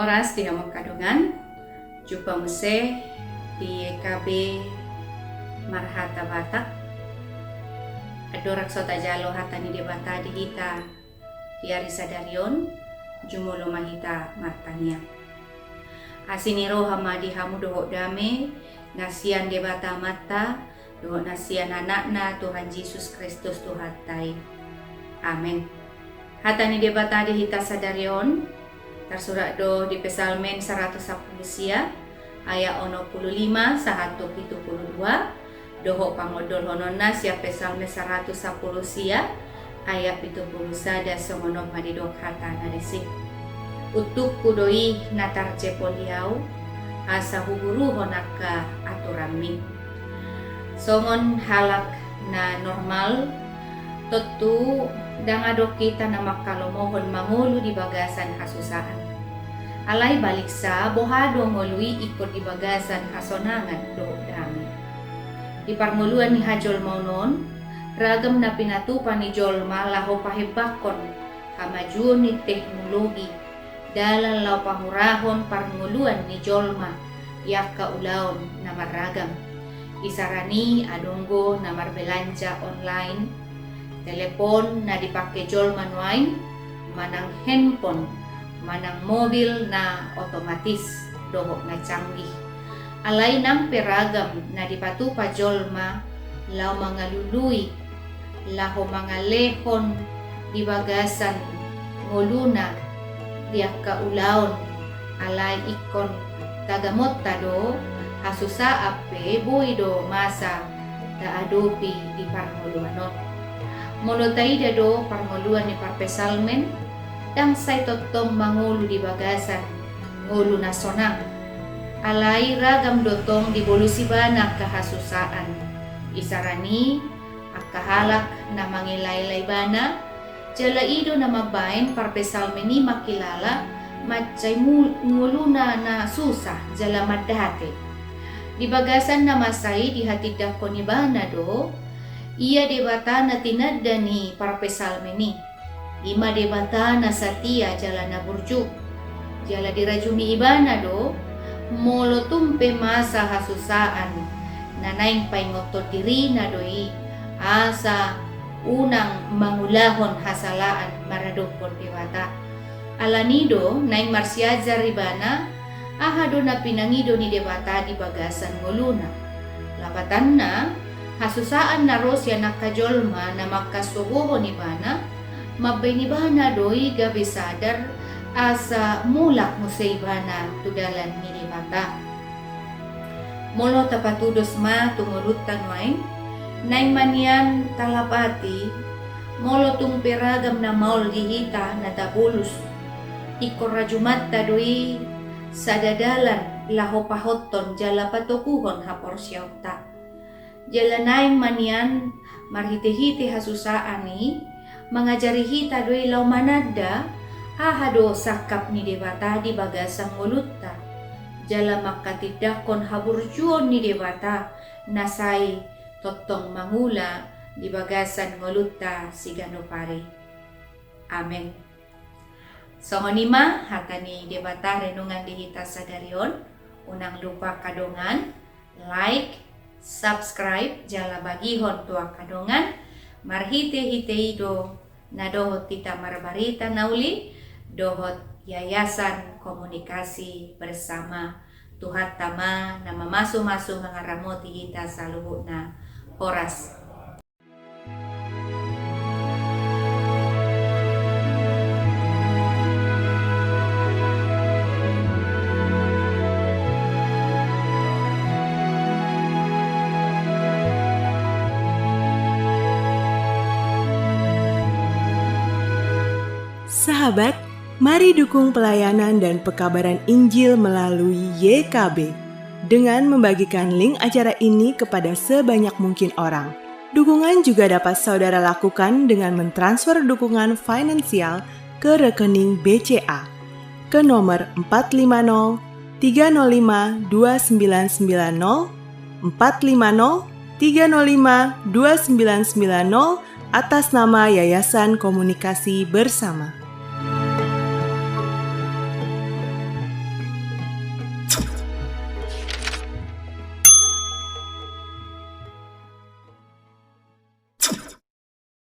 oras di Hamok Kadungan, jumpa muse di YKB Marhata Batak. Adorak sota jalo hatani debata di hita di Arisa Darion, jumulo mahita martania. Asiniro hamadi hamu dohok dame, nasian debata mata, dohok nasian anakna Tuhan Yesus Kristus Tuhan tai. Amin. Hatani debata di hita sadarion, tersurat do di Pesalmen 110 sia, ayat 25 sahato 72, dohok pangodol honona sia Pesalmen 110 sia, ayat 70 sada songono madidok hatana desik. Utuk kudoi natar cepoliau, asa huburu honaka aturami. Songon halak na normal, tentu dangadok kita na makalomohon mangulu di bagasan hasusaan. Alay balik sa bohado ngolui ikut di bagasan hasonangan do dami. Di parmuluan ni hajol maunon, ragam na pinatupan ni jolma laho pahebakon kamajuan ni teknologi dalam lau pamurahon parmuluan ni jolma yak kaulaon na maragam. Isarani adonggo na marbelanja online, telepon na dipakai jolma nuain, manang handphone, manang mobil na otomatis dohok na canggih. Alay nang peragam na dipatupa jolma lau mga lului, laho mga lehon di bagasan ngoluna diak kaulaon, alay ikon tagamot tado hasusa ape boido masa da adopi di parmoluanon. Monotai dado parmoluan ni parpesalmen dang say totong mangulu di bagasan ngulu na sonang. Alay ragam dotong di bolusi bana kahasusaan. Isarani akahalak na mangilaylay bana, jalaido na mabain parpesalmen ni makilala matchay nguluna na susah jala madate. Di bagasan na masay di hatidak ko ni bana do, iya debata na tinadda ni parpesalmen ni. Ima debata na satia jala na burjuk. Jala dirajumi ibana do, molo tumpe masa hasusaan, nanaing paingotot diri na doi, asa unang mangulahon hasalaan maradopon debata. Alanido naing marsiajar ribana, ahado na pinangido ni debata di bagasan nguluna. Lapatan na, hasusaan na rosya nakajolma na makasubuho ni bana, mabay ni bana doi gabi sadar asa mulak mo sa ibana tudalan ni debata. Molo tapatudos ma tumulutan wain, naing manyan talapati, molo tung peragam na maul gihita na tabulus, ikorajumat tadoi sadadalan laho pahoton jala patukuhon hapor siyauta. Jala naing manyan marhite-hite hasusaan ni, mangajari hita doi lau manada, ahado sakap ni debata di bagasang mulutta. Jala makatidakon haburjuon ni debata, nasay totong mangula di bagasan mulutta sigano pare. Amen. So ngonima hatani debata renungan dihita sadarion, unang lupa kadongan, like, subscribe, jala bagihon tua kadongan, marhite-hite ido na dohot tita marbarita nauli, dohot yayasan komunikasi bersama Tuhan tama na mamaso-maso mga ramoti hita sa luhut na oras. Sahabat, mari dukung pelayanan dan pekabaran Injil melalui YKB dengan membagikan link acara ini kepada sebanyak mungkin orang. Dukungan juga dapat saudara lakukan dengan mentransfer dukungan finansial ke rekening BCA ke nomor 450 305 2990 450 305 2990 atas nama Yayasan Komunikasi Bersama.